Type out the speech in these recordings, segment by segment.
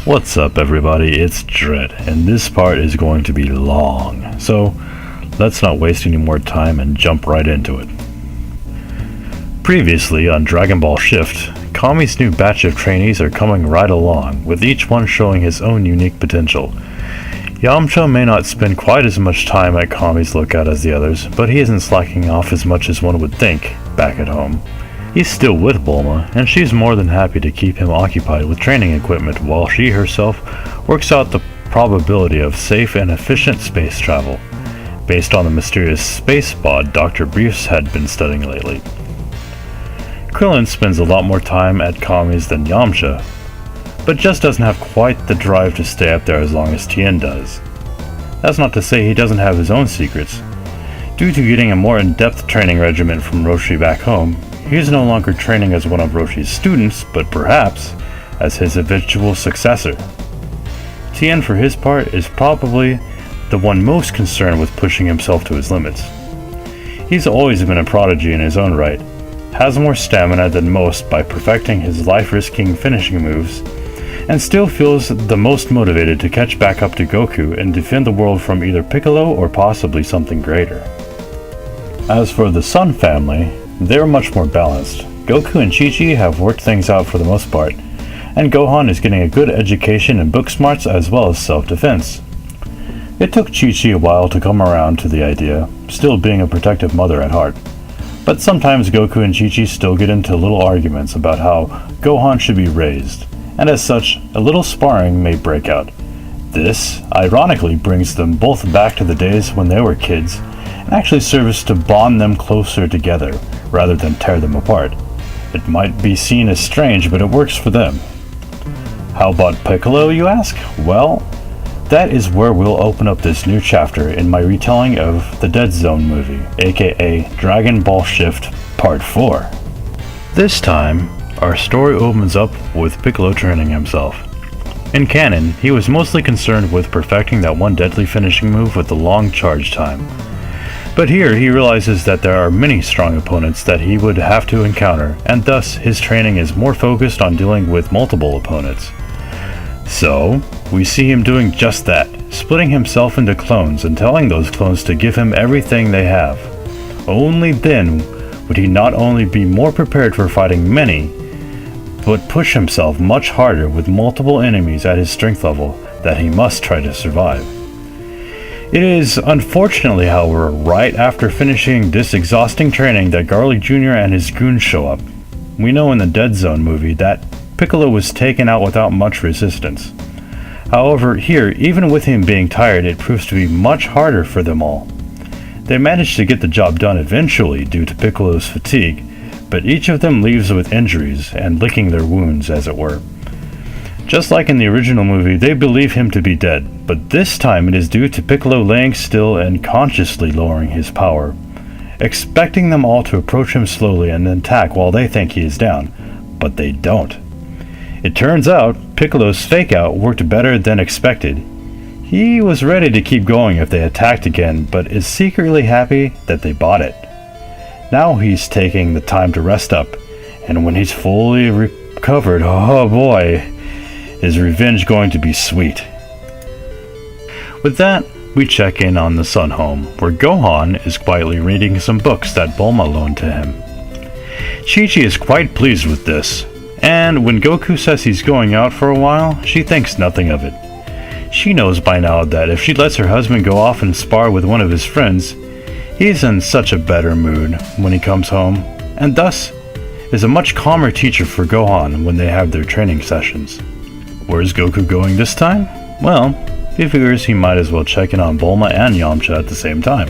What's up everybody, it's Jredd, and this part is going to be long, so let's not waste any more time and jump right into it. Previously on Dragon Ball Shift, Kami's new batch of trainees are coming right along, with each one showing his own unique potential. Yamcha may not spend quite as much time at Kami's lookout as the others, but he isn't slacking off as much as one would think back at home. He's still with Bulma, and she's more than happy to keep him occupied with training equipment while she herself works out the probability of safe and efficient space travel, based on the mysterious space bod Dr. Briefs had been studying lately. Krillin spends a lot more time at Kami's than Yamcha, but just doesn't have quite the drive to stay up there as long as Tien does. That's not to say he doesn't have his own secrets. Due to getting a more in-depth training regimen from Roshi back home, he is no longer training as one of Roshi's students, but perhaps as his eventual successor. Tien, for his part, is probably the one most concerned with pushing himself to his limits. He's always been a prodigy in his own right, has more stamina than most by perfecting his life-risking finishing moves, and still feels the most motivated to catch back up to Goku and defend the world from either Piccolo or possibly something greater. As for the Sun family, they're much more balanced. Goku and Chi-Chi have worked things out for the most part, and Gohan is getting a good education in book smarts as well as self-defense. It took Chi-Chi a while to come around to the idea, still being a protective mother at heart. But sometimes Goku and Chi-Chi still get into little arguments about how Gohan should be raised, and as such, a little sparring may break out. This, ironically, brings them both back to the days when they were kids, and actually serves to bond them closer together, rather than tear them apart. It might be seen as strange, but it works for them. How about Piccolo, you ask? Well, that is where we'll open up this new chapter in my retelling of the Dead Zone movie, aka Dragon Ball Shift Part 4. This time, our story opens up with Piccolo training himself. In canon, he was mostly concerned with perfecting that one deadly finishing move with the long charge time. But here he realizes that there are many strong opponents that he would have to encounter, and thus his training is more focused on dealing with multiple opponents. So, we see him doing just that, splitting himself into clones and telling those clones to give him everything they have. Only then would he not only be more prepared for fighting many, but push himself much harder with multiple enemies at his strength level that he must try to survive. It is unfortunately, however, right after finishing this exhausting training that Garlic.Jr. and his goons show up. We know in the Dead Zone movie that Piccolo was taken out without much resistance. However, here, even with him being tired, it proves to be much harder for them all. They manage to get the job done eventually due to Piccolo's fatigue, but each of them leaves with injuries and licking their wounds, as it were. Just like in the original movie, they believe him to be dead, but this time it is due to Piccolo laying still and consciously lowering his power, expecting them all to approach him slowly and attack while they think he is down, but they don't. It turns out Piccolo's fake-out worked better than expected. He was ready to keep going if they attacked again, but is secretly happy that they bought it. Now he's taking the time to rest up, and when he's fully recovered, oh boy, is revenge going to be sweet. With that, we check in on the Sun home, where Gohan is quietly reading some books that Bulma loaned to him. Chi-Chi is quite pleased with this, and when Goku says he's going out for a while, she thinks nothing of it. She knows by now that if she lets her husband go off and spar with one of his friends, he's in such a better mood when he comes home, and thus is a much calmer teacher for Gohan when they have their training sessions. Where's Goku going this time? Well, he figures he might as well check in on Bulma and Yamcha at the same time.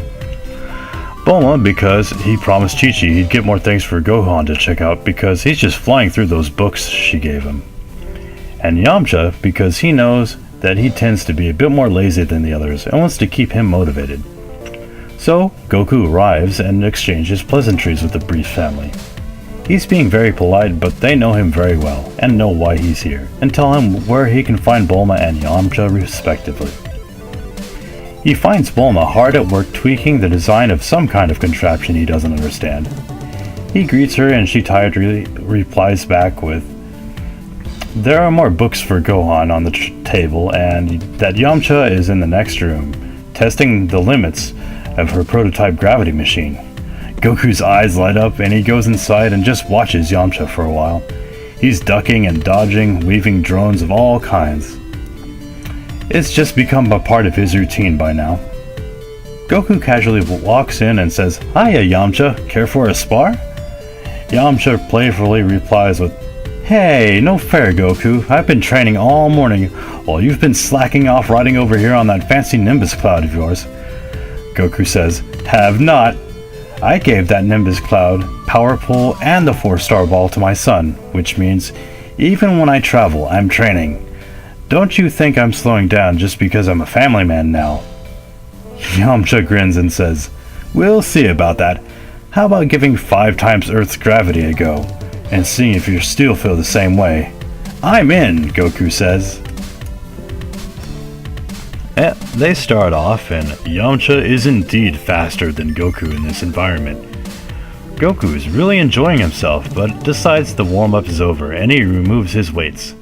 Bulma because he promised Chi-Chi he'd get more things for Gohan to check out because he's just flying through those books she gave him. And Yamcha because he knows that he tends to be a bit more lazy than the others and wants to keep him motivated. So, Goku arrives and exchanges pleasantries with the Brief family. He's being very polite, but they know him very well, and know why he's here, and tell him where he can find Bulma and Yamcha respectively. He finds Bulma hard at work tweaking the design of some kind of contraption he doesn't understand. He greets her and she tiredly replies back with, There are more books for Gohan on the table, and that Yamcha is in the next room, testing the limits of her prototype gravity machine. Goku's eyes light up and he goes inside and just watches Yamcha for a while. He's ducking and dodging, weaving drones of all kinds. It's just become a part of his routine by now. Goku casually walks in and says, "Hiya, Yamcha, care for a spar?" Yamcha playfully replies with, "Hey, no fair, Goku. I've been training all morning while you've been slacking off riding over here on that fancy Nimbus cloud of yours." Goku says, "Have not. I gave that Nimbus cloud, power pole, and the 4-star ball to my son, which means even when I travel, I'm training. Don't you think I'm slowing down just because I'm a family man now?" Yamcha grins and says, "We'll see about that. How about giving 5 times Earth's gravity a go, and seeing if you still feel the same way?" "I'm in," Goku says. They start off, and Yamcha is indeed faster than Goku in this environment. Goku is really enjoying himself, but decides the warm-up is over and he removes his weights.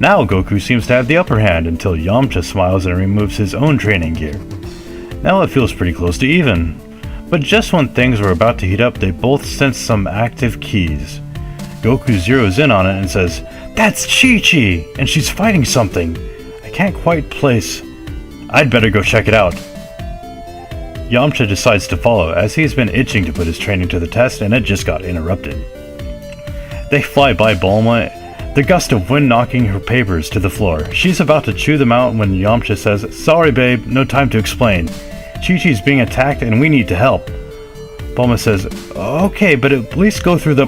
Now Goku seems to have the upper hand until Yamcha smiles and removes his own training gear. Now it feels pretty close to even, but just when things were about to heat up, they both sense some active keys. Goku zeroes in on it and says, "That's Chi-Chi, and she's fighting something. I can't quite place. I'd better go check it out." Yamcha decides to follow, as he's been itching to put his training to the test and it just got interrupted. They fly by Bulma, the gust of wind knocking her papers to the floor. She's about to chew them out when Yamcha says, "Sorry babe, no time to explain. Chi-Chi's being attacked and we need to help." Bulma says, "Okay, but at least go through the..."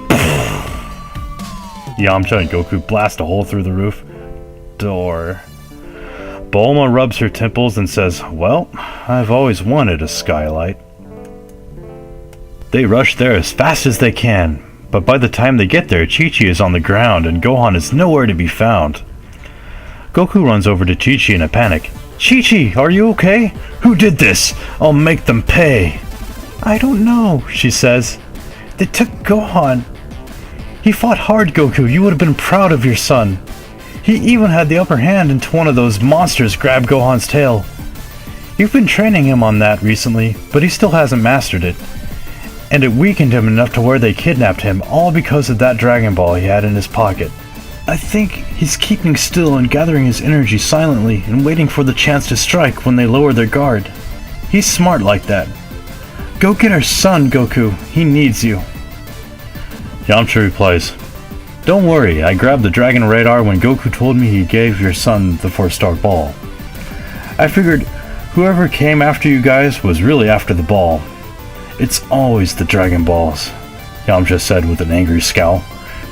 Yamcha and Goku blast a hole through the roof door. Bulma rubs her temples and says, "Well, I've always wanted a skylight." They rush there as fast as they can, but by the time they get there, Chi-Chi is on the ground and Gohan is nowhere to be found. Goku runs over to Chi-Chi in a panic. "Chi-Chi, are you okay? Who did this? I'll make them pay." "I don't know," she says. "They took Gohan. He fought hard, Goku. You would have been proud of your son. He even had the upper hand until one of those monsters grabbed Gohan's tail. You've been training him on that recently, but he still hasn't mastered it. And it weakened him enough to where they kidnapped him, all because of that Dragon Ball he had in his pocket. I think he's keeping still and gathering his energy silently and waiting for the chance to strike when they lower their guard. He's smart like that. Go get our son, Goku. He needs you." Yamcha replies, "Don't worry, I grabbed the Dragon Radar when Goku told me he gave your son the 4-star ball. I figured whoever came after you guys was really after the ball. It's always the Dragon Balls," Yamcha said with an angry scowl.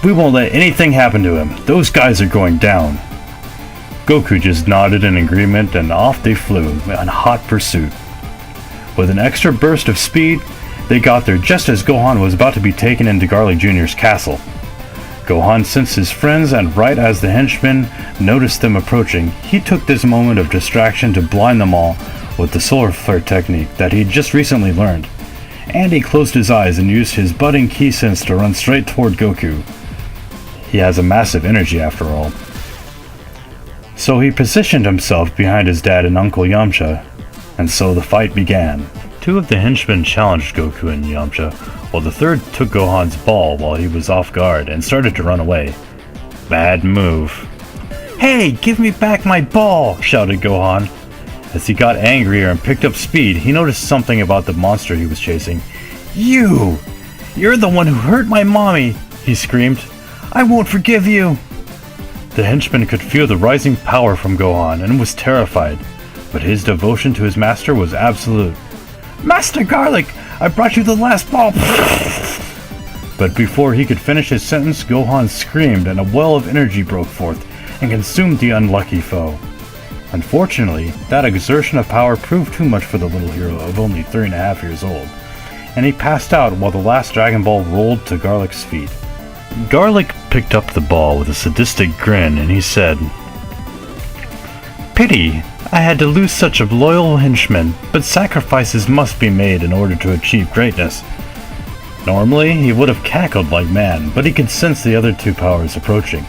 "We won't let anything happen to him. Those guys are going down." Goku just nodded in agreement and off they flew in hot pursuit. With an extra burst of speed, they got there just as Gohan was about to be taken into Garlic.Jr.'s castle. Gohan sensed his friends, and right as the henchmen noticed them approaching, he took this moment of distraction to blind them all with the solar flare technique that he'd just recently learned. And he closed his eyes and used his budding ki sense to run straight toward Goku. He has a massive energy after all. So he positioned himself behind his dad and Uncle Yamcha, and so the fight began. 2 of the henchmen challenged Goku and Yamcha, while the third took Gohan's ball while he was off guard and started to run away. Bad move. "Hey, give me back my ball!" shouted Gohan. As he got angrier and picked up speed, he noticed something about the monster he was chasing. You're the one who hurt my mommy!" he screamed. "I won't forgive you!" The henchman could feel the rising power from Gohan and was terrified, but his devotion to his master was absolute. "Master Garlic, I brought you the last ball!" But before he could finish his sentence, Gohan screamed and a well of energy broke forth and consumed the unlucky foe. Unfortunately, that exertion of power proved too much for the little hero of only 3.5 years old, and he passed out while the last Dragon Ball rolled to Garlic's feet. Garlic picked up the ball with a sadistic grin and he said, "Pity, I had to lose such a loyal henchman, but sacrifices must be made in order to achieve greatness." Normally, he would have cackled like man, but he could sense the other 2 powers approaching.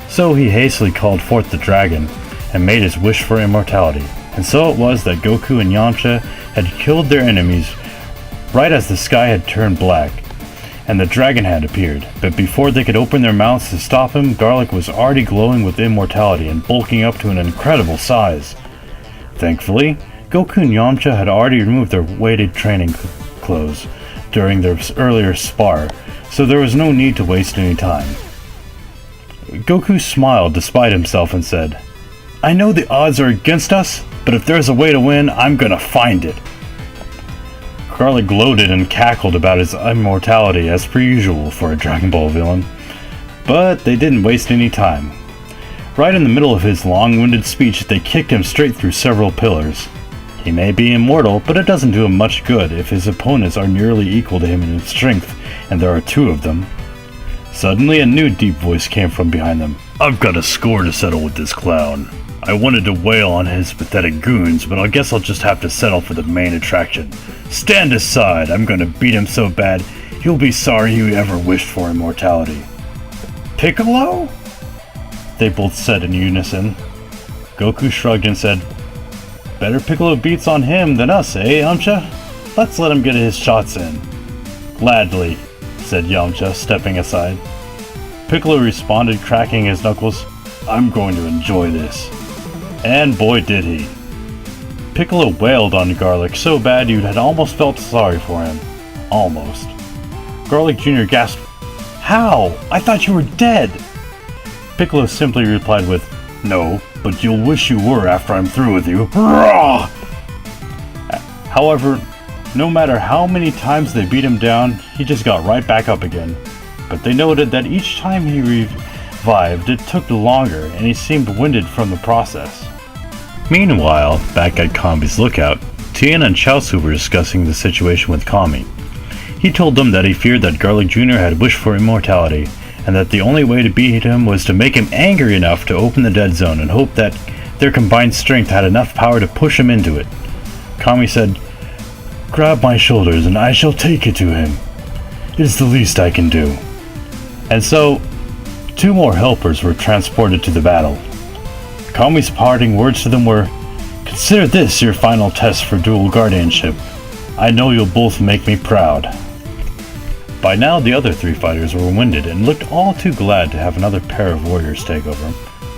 So he hastily called forth the dragon and made his wish for immortality. And so it was that Goku and Yamcha had killed their enemies right as the sky had turned black and the dragon had appeared. But before they could open their mouths to stop him, Garlic was already glowing with immortality and bulking up to an incredible size. Thankfully, Goku and Yamcha had already removed their weighted training clothes during their earlier spar, so there was no need to waste any time. Goku smiled despite himself and said, "I know the odds are against us, but if there's a way to win, I'm gonna find it." Garlic gloated and cackled about his immortality as per usual for a Dragon Ball villain, but they didn't waste any time. Right in the middle of his long-winded speech, they kicked him straight through several pillars. He may be immortal, but it doesn't do him much good if his opponents are nearly equal to him in strength, and there are two of them. Suddenly, a new deep voice came from behind them. "I've got a score to settle with this clown. I wanted to wail on his pathetic goons, but I guess I'll just have to settle for the main attraction. Stand aside, I'm gonna beat him so bad, he'll be sorry he ever wished for immortality." "Piccolo?" they both said in unison. Goku shrugged and said, "Better Piccolo beats on him than us, eh, Yamcha? Let's let him get his shots in." "Gladly," said Yamcha, stepping aside. Piccolo responded, cracking his knuckles, "I'm going to enjoy this." And boy did he. Piccolo wailed on Garlic so bad you had almost felt sorry for him. Almost. Garlic.Jr. gasped, "How? I thought you were dead!" Piccolo simply replied with, "No, but you'll wish you were after I'm through with you." Rawr! However, no matter how many times they beat him down, he just got right back up again. But they noted that each time he revived, it took longer, and he seemed winded from the process. Meanwhile, back at Kami's lookout, Tien and Chaozu were discussing the situation with Kami. He told them that he feared that Garlic.Jr. had wished for immortality, and that the only way to beat him was to make him angry enough to open the dead zone and hope that their combined strength had enough power to push him into it. Kami said, "Grab my shoulders and I shall take it to him. It is the least I can do." And so, two more helpers were transported to the battle. Kami's parting words to them were, "Consider this your final test for dual guardianship. I know you'll both make me proud." By now the other three fighters were winded and looked all too glad to have another pair of warriors take over.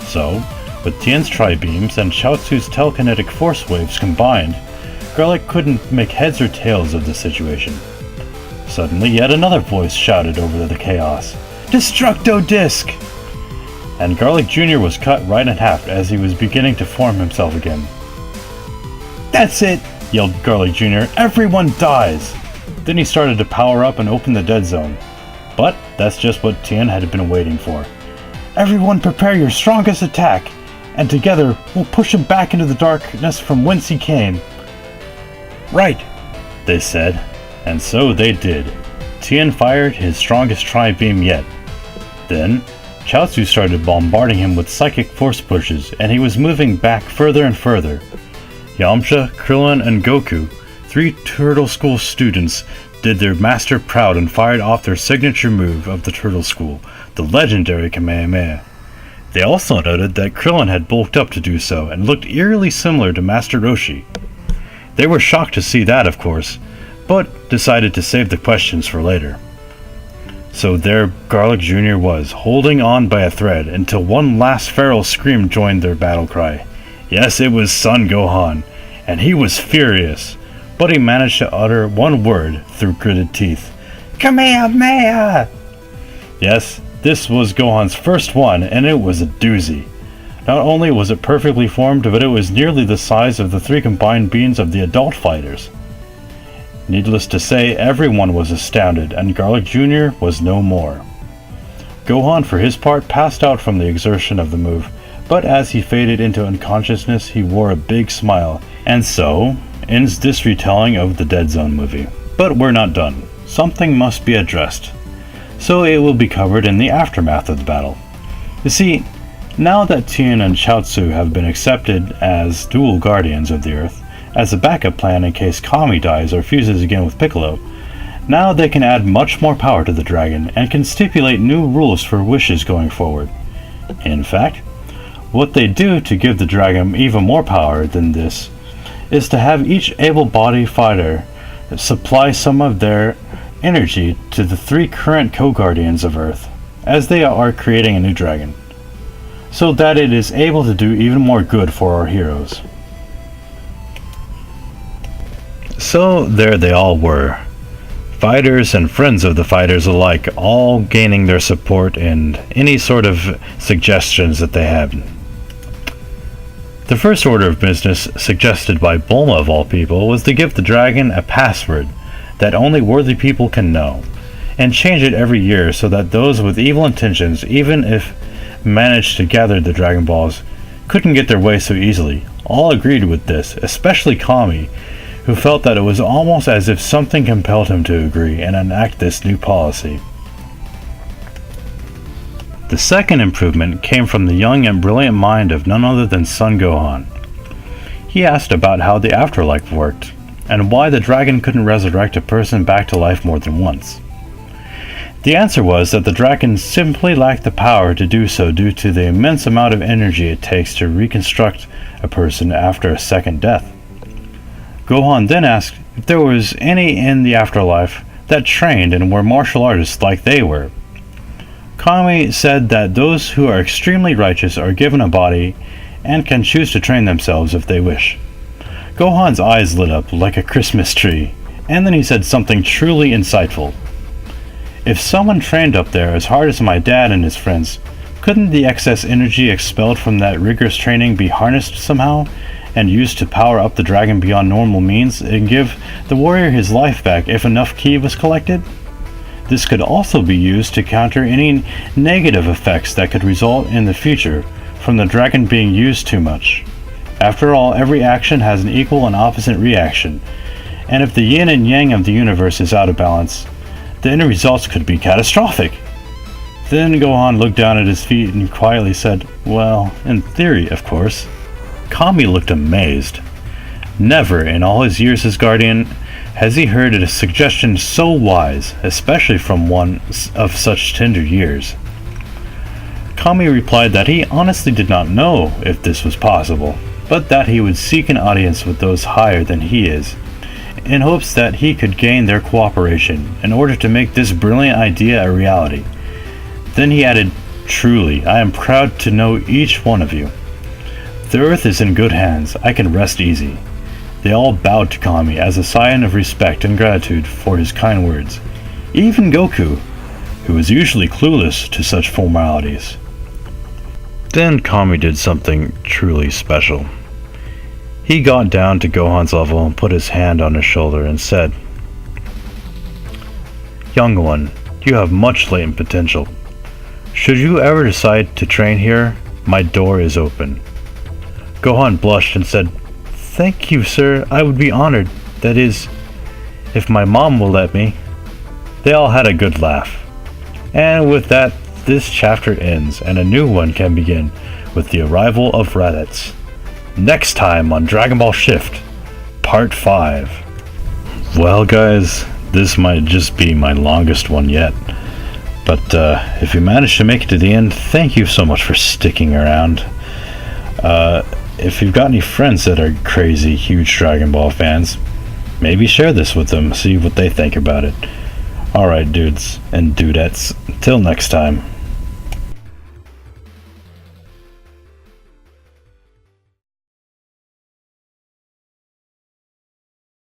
So, with Tien's tri-beams and Chaozu's telekinetic force waves combined, Garlic couldn't make heads or tails of the situation. Suddenly yet another voice shouted over the chaos, "Destructo Disc!" And Garlic.Jr. was cut right in half as he was beginning to form himself again. "That's it!" yelled Garlic.Jr. "Everyone dies!" Then he started to power up and open the dead zone. But that's just what Tien had been waiting for. "Everyone prepare your strongest attack, and together we'll push him back into the darkness from whence he came." "Right," they said, and so they did. Tien fired his strongest tri-beam yet. Then, Chaozu started bombarding him with psychic force pushes, and he was moving back further and further. Yamcha, Krillin, and Goku, three Turtle School students, did their master proud and fired off their signature move of the Turtle School, the legendary Kamehameha. They also noted that Krillin had bulked up to do so and looked eerily similar to Master Roshi. They were shocked to see that, of course, but decided to save the questions for later. So there Garlic.Jr. was, holding on by a thread, until one last feral scream joined their battle cry. Yes, it was Son Gohan, and he was furious, but he managed to utter one word through gritted teeth. Kamehameha! Yes, this was Gohan's first one, and it was a doozy. Not only was it perfectly formed, but it was nearly the size of the three combined beings of the adult fighters. Needless to say, everyone was astounded, and Garlic.Jr. was no more. Gohan, for his part, passed out from the exertion of the move, but as he faded into unconsciousness, he wore a big smile, and so ends this retelling of the Dead Zone movie. But we're not done. Something must be addressed, so it will be covered in the aftermath of the battle. You see, now that Tien and Chaozu have been accepted as dual guardians of the Earth, as a backup plan in case Kami dies or fuses again with Piccolo, now they can add much more power to the dragon and can stipulate new rules for wishes going forward. In fact, what they do to give the dragon even more power than this is to have each able-bodied fighter supply some of their energy to the 3 current co-guardians of Earth, as they are creating a new dragon, so that it is able to do even more good for our heroes. So there they all were, fighters and friends of the fighters alike, all gaining their support and any sort of suggestions that they had. The first order of business, suggested by Bulma of all people, was to give the dragon a password that only worthy people can know, and change it every year so that those with evil intentions, even if managed to gather the Dragon Balls, couldn't get their way so easily. All agreed with this, especially Kami, who felt that it was almost as if something compelled him to agree and enact this new policy. The second improvement came from the young and brilliant mind of none other than Son Gohan. He asked about how the afterlife worked, and why the dragon couldn't resurrect a person back to life more than once. The answer was that the dragon simply lacked the power to do so due to the immense amount of energy it takes to reconstruct a person after a second death. Gohan then asked if there was any in the afterlife that trained and were martial artists like they were. Kami said that those who are extremely righteous are given a body and can choose to train themselves if they wish. Gohan's eyes lit up like a Christmas tree, and then he said something truly insightful. If someone trained up there as hard as my dad and his friends, couldn't the excess energy expelled from that rigorous training be harnessed somehow and used to power up the dragon beyond normal means and give the warrior his life back if enough ki was collected? This could also be used to counter any negative effects that could result in the future from the dragon being used too much. After all, every action has an equal and opposite reaction, and if the yin and yang of the universe is out of balance, the end results could be catastrophic. Then Gohan looked down at his feet and quietly said, "Well, in theory, of course." Kami looked amazed. Never in all his years as guardian has he heard a suggestion so wise, especially from one of such tender years. Kami replied that he honestly did not know if this was possible, but that he would seek an audience with those higher than he is, in hopes that he could gain their cooperation in order to make this brilliant idea a reality. Then he added, "Truly, I am proud to know each one of you. The earth is in good hands. I can rest easy." They all bowed to Kami as a sign of respect and gratitude for his kind words. Even Goku, who was usually clueless to such formalities. Then Kami did something truly special. He got down to Gohan's level and put his hand on his shoulder and said, "Young one, you have much latent potential. Should you ever decide to train here, my door is open." Gohan blushed and said, "Thank you, sir. I would be honored. That is, if my mom will let me." They all had a good laugh. And with that, this chapter ends, and a new one can begin with the arrival of Raditz. Next time on Dragon Ball Shift, Part 5. Well guys, this might just be my longest one yet. But if you managed to make it to the end, thank you so much for sticking around. If you've got any friends that are crazy, huge Dragon Ball fans, maybe share this with them, see what they think about it. Alright dudes and dudettes, till next time.